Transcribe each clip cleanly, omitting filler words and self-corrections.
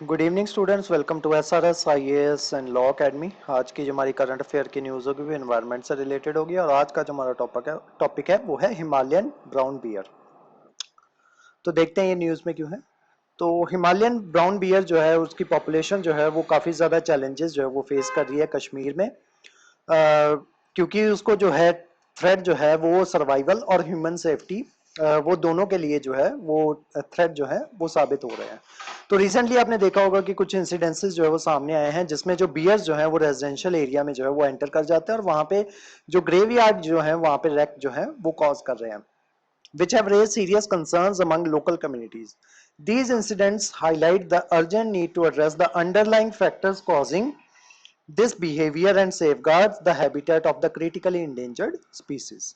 Good evening students, welcome to SRS IAS and law academy. आज की जो हमारी करंट अफेयर की न्यूज़ होगी वो एनवायरनमेंट से रिलेटेड होगी और आज का जो हमारा टॉपिक है वो है हिमालयन ब्राउन बियर। तो देखते हैं ये न्यूज़ में क्यों है। तो हिमालयन ब्राउन बियर जो है उसकी पॉपुलेशन जो है वो काफ़ी ज़्यादा चैलेंजेस जो है वो फेस कर रही है कश्मीर में, क्योंकि उसको जो है थ्रेट जो है वो सर्वाइवल और ह्यूमन सेफ्टी, वो दोनों के लिए जो है वो थ्रेट जो है वो साबित हो रहे हैं। तो रिसेंटली आपने देखा होगा कि कुछ इंसिडेंसेस जो है वो सामने आए हैं जिसमें जो बियर्स जो है वो रेजिडेंशियल एरिया में जो है वो एंटर कर जाते हैं और वहां पे जो ग्रेवयार्ड जो है वहां पे रेक जो है वो कॉज कर रहे हैं, which have raised serious concerns among local communities. These incidents highlight the urgent need to address the underlying factors causing this behavior and safeguard the habitat of the critically endangered species.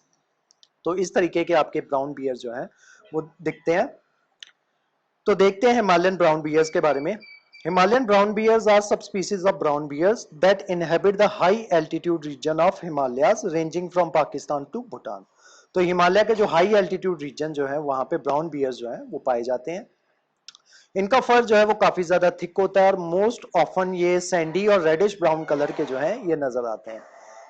तो इस तरीके के आपके brown bear जो हैं वो दिखते हैं। तो देखते हैं हिमालयन ब्राउन बियर्स के बारे में। Himalayan brown bears are subspecies of brown bears that inhabit the high altitude region of Himalayas ranging from Pakistan to Bhutan. तो हिमालय के जो हाई एल्टीट्यूड रीजन जो है वहां पे ब्राउन बियर्स जो है वो पाए जाते हैं। इनका फर जो है वो काफी ज्यादा थिक होता है और मोस्ट ऑफन ये सैंडी और रेडिश ब्राउन कलर के जो है ये नजर आते हैं।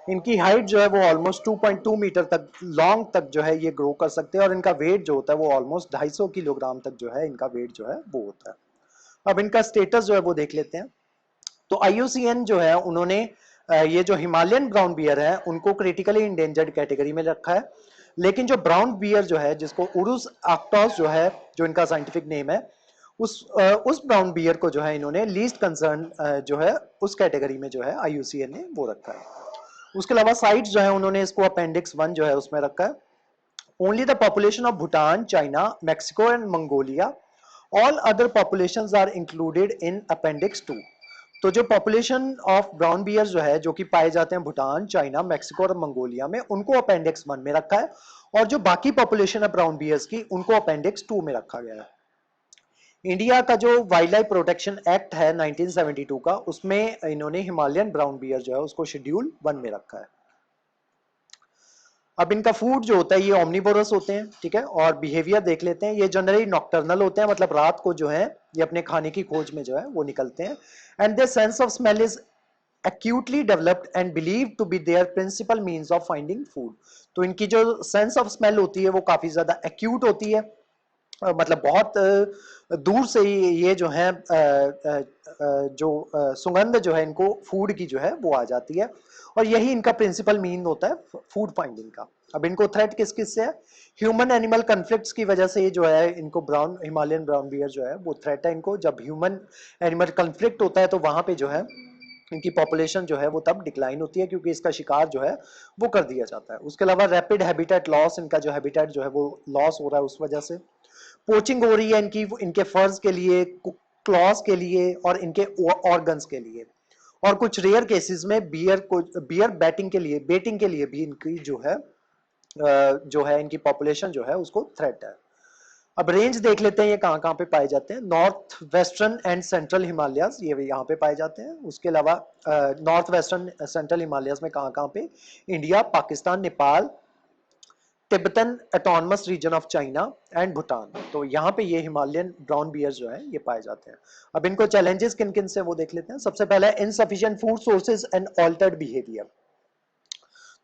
इनकी हाइट जो है वो ऑलमोस्ट 2.2 मीटर तक लॉन्ग तक जो है ये ग्रो कर सकते हैं और इनका वेट जो होता है वो ऑलमोस्ट 250 किलोग्राम तक जो है इनका वेट जो है वो होता है। अब इनका स्टेटस जो है वो देख लेते हैं। तो IUCN जो है उन्होंने ये जो हिमालयन ब्राउन बियर है उनको क्रिटिकली इंडेंजर्ड कैटेगरी में रखा है, लेकिन जो ब्राउन बियर जो है जिसको उरुस आक्टोस जो है जो इनका साइंटिफिक नेम है, उस ब्राउन बियर को जो है इन्होंने लीस्ट कंसर्न जो है उस कैटेगरी में जो है IUCN ने वो रखा है। उसके अलावा साइट्स जो है उन्होंने इसको अपेंडिक्स 1 जो है उसमें रखा है। Only the population of Bhutan, China, Mexico and Mongolia, all other populations are included in appendix 2। तो जो पॉपुलेशन ऑफ ब्राउन बियर जो है जो कि पाए जाते हैं भूटान, चाइना, मेक्सिको और मंगोलिया में, उनको अपेंडिक्स 1 में रखा है और जो बाकी पॉपुलेशन है ब्राउन बियर्स की उनको अपेंडिक्स 2 में रखा गया है। इंडिया का जो वाइल्ड लाइफ प्रोटेक्शन एक्ट है 1972 का, उसमें इन्होंने हिमालयन ब्राउन बियर जो है उसको शेड्यूल 1 में रखा है। अब इनका फूड जो होता है ये ओमनीवोरस होते हैं, ठीक है, और बिहेवियर देख लेते हैं। ये जनरली नॉक्टर्नल होते हैं, मतलब रात को जो है ये अपने खाने की खोज में जो है वो निकलते हैं। And their sense of smell is acutely developed and believed to be their principal means of finding food। तो इनकी जो सेंस ऑफ स्मेल होती है वो काफी ज्यादा एक्यूट होती है, मतलब बहुत दूर से ही ये जो है जो सुगंध जो है इनको फूड की जो है वो आ जाती है और यही इनका प्रिंसिपल मीन होता है फूड फाइंडिंग का। अब इनको थ्रेट किस किस से है? ह्यूमन एनिमल कन्फ्लिक्ट्स की वजह से ये जो है इनको ब्राउन हिमालयन ब्राउन बियर जो है वो थ्रेट है इनको। जब ह्यूमन एनिमल कन्फ्लिक्ट होता है तो वहां पे जो है इनकी पॉपुलेशन जो है वो तब डिक्लाइन होती है क्योंकि इसका शिकार जो है वो कर दिया जाता है। उसके अलावा रैपिड हैबिटेट लॉस, इनका जो हैबिटेट जो है वो लॉस हो रहा है उस वजह से। पोचिंग हो रही है इनकी, इनके फर्स के लिए, क्लॉस के लिए और इनके ऑर्गन्स के लिए। और कुछ रेयर केसेस में बियर बेटिंग के लिए भी इनकी जो है इनकी पॉपुलेशन जो है उसको थ्रेट है। अब रेंज देख लेते हैं ये कहाँ कहाँ पे पाए जाते हैं। North western and central Himalayas ये यहाँ पे पाए जाते हैं। उसके अलावा नॉर्थ वेस्टर्न सेंट्रल हिमालयाज में कहाँ कहाँ पे? India, Pakistan, Nepal, Tibetan autonomous region of China and Bhutan. तो यहाँ पे ये हिमालयन ब्राउन बियर जो है ये पाए जाते हैं। अब इनको चैलेंजेस किन किन से वो देख लेते हैं। सबसे पहला है insufficient food sources and altered behaviour.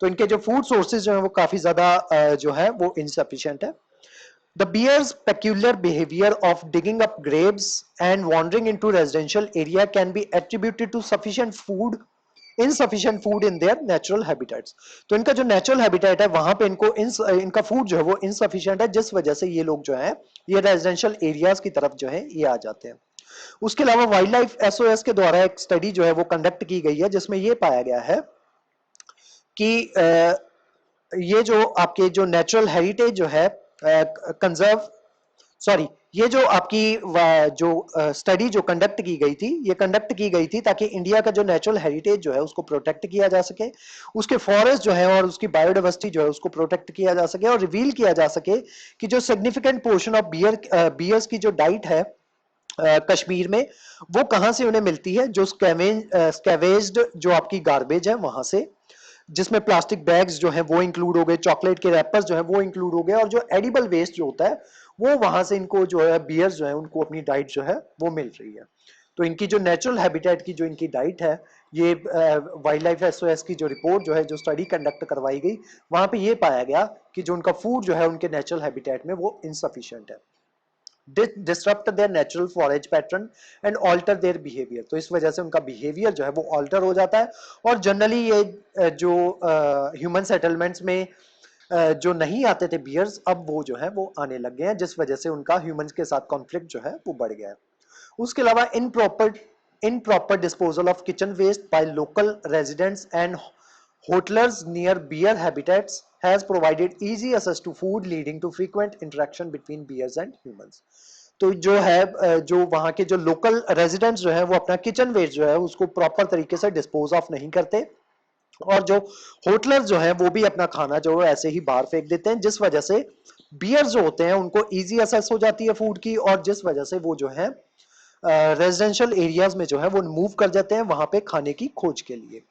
तो इनके जो फूड सोर्सेज जो है वो काफी ज्यादा जो है वो इनसफिशिएंट है। The bear's peculiar behavior of digging up grapes and wandering into residential area can be attributed to insufficient food in their natural habitats। तो इनका जो नेचुरल हैबिटेट है वहां पे इनका फूड जो है वो इनसफिशिएंट है, जिस वजह से ये लोग जो है ये रेजिडेंशियल एरियाज की तरफ जो है ये आ जाते हैं। उसके अलावा वाइल्ड लाइफ SOS के द्वारा एक स्टडी जो है वो कंडक्ट की गई है जिसमें ये पाया गया है कि ये जो आपके जो नेचुरल हेरिटेज जो है कंजर्व सॉरी ये जो आपकी जो स्टडी जो कंडक्ट की गई थी ये कंडक्ट की गई थी ताकि इंडिया का जो नेचुरल हेरिटेज जो है उसको प्रोटेक्ट किया जा सके, उसके फॉरेस्ट जो है और उसकी बायोडाइवर्सिटी जो है उसको प्रोटेक्ट किया जा सके और रिवील किया जा सके कि जो सिग्निफिकेंट पोर्शन ऑफ बियर्स की जो डाइट है कश्मीर में वो कहां से उन्हें मिलती है। जो स्कैवेज्ड जो आपकी गार्बेज है वहां से, जिसमें प्लास्टिक बैग्स जो है वो इंक्लूड हो गए, चॉकलेट के रैपर्स जो है वो इंक्लूड हो गए और जो एडिबल वेस्ट जो होता है वो वहां से इनको जो है बियर्स जो है उनको अपनी डाइट जो है वो मिल रही है। तो इनकी जो नेचुरल हैबिटेट की जो इनकी डाइट है, ये वाइल्ड लाइफ एसओएस की जो रिपोर्ट जो है, जो स्टडी कंडक्ट करवाई गई, वहां पे ये पाया गया कि जो उनका फूड जो है उनके नेचुरल हैबिटेट में वो इनसफिशिएंट है, disrupt their natural forage pattern and alter their behaviour. तो इस वजह से उनका बिहेवियर जो है वो ऑल्टर हो जाता है, और जनरली ये जो ह्यूमन सेटलमेंट्स में जो नहीं आते थे बियर्स, अब वो जो है वो आने लग गए हैं, जिस वजह से उनका ह्यूमंस के साथ कॉन्फ्लिक्ट जो है वो बढ़ गया है। उसके अलावा improper disposal of kitchen waste by local residents and hotels near bear habitats has provided easy access to food, leading to frequent interaction between bears and humans. तो जो है जो वहाँ के जो लोकल रेजिडेंट्स जो है वो अपना किचन वेस्ट जो है उसको प्रॉपर तरीके से डिस्पोज ऑफ नहीं करते, और जो होटलर्स जो है वो भी अपना खाना जो है ऐसे ही बाहर फेंक देते हैं, जिस वजह से बियर्स जो होते हैं उनको इजी एक्सेस हो जाती है फूड की, और जिस वजह से वो जो है रेजिडेंशियल एरियाज में जो है वो मूव कर जाते हैं वहां पे खाने की खोज के लिए।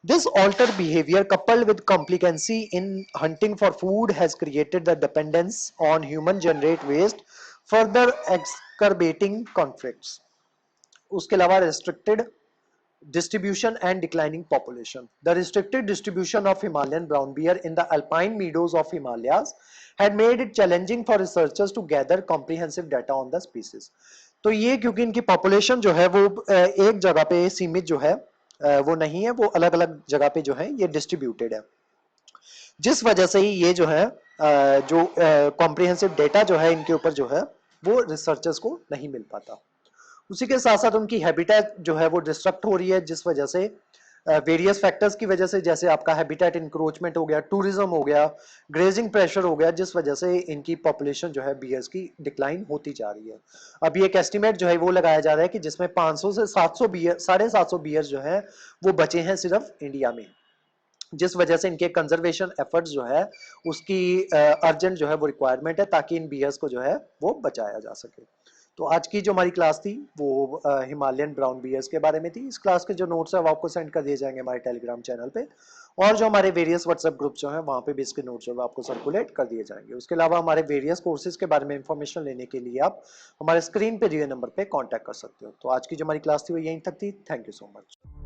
This altered behavior, coupled with complicancy in hunting for food, has created the dependence on human-generated waste, further exacerbating conflicts. उसके अलावा restricted distribution and declining population. The restricted distribution of Himalayan brown bear in the alpine meadows of Himalayas had made it challenging for researchers to gather comprehensive data on the species. तो ये क्योंकि इनकी population जो है वो एक जगह पे सीमित जो है वो नहीं है, वो अलग अलग जगह पे जो है ये डिस्ट्रीब्यूटेड है, जिस वजह से ही ये जो है जो कॉम्प्रिहेंसिव डेटा जो है इनके ऊपर जो है वो रिसर्चर्स को नहीं मिल पाता। उसी के साथ साथ उनकी हैबिटेट जो है वो डिस्ट्रक्ट हो रही है, जिस वजह से वेरियस फैक्टर्स की वजह से, जैसे आपका हैबिटेट इंक्रोचमेंट हो गया, टूरिज्म हो गया, ग्रेजिंग प्रेशर हो गया, जिस वजह से इनकी पॉपुलेशन जो है बियर्स की डिक्लाइन होती जा रही है। अभी एक एस्टिमेट जो है वो लगाया जा रहा है कि जिसमें 500 से 700 बियर 750 बियर्स जो है वो बचे हैं सिर्फ इंडिया में, जिस वजह से इनके कंजर्वेशन एफर्ट्स जो है उसकी अर्जेंट जो है वो रिक्वायरमेंट है, ताकि इन बियर्स को जो है वो बचाया जा सके। तो आज की जो हमारी क्लास थी वो हिमालयन ब्राउन बियर्स के बारे में थी। इस क्लास के जो नोट्स है वो आपको सेंड कर दिए जाएंगे हमारे टेलीग्राम चैनल पे, और जो हमारे वेरियस व्हाट्सएप ग्रुप्स जो हैं वहाँ पे भी इसके नोट्स जो है आपको सर्कुलेट कर दिए जाएंगे। उसके अलावा हमारे वेरियस कोर्सेज के बारे में इंफॉर्मेशन लेने के लिए आप हमारे स्क्रीन पे दिए नंबर पे कॉन्टैक्ट कर सकते हो। तो आज की जो हमारी क्लास थी वो यहीं तक थी। Thank you so much.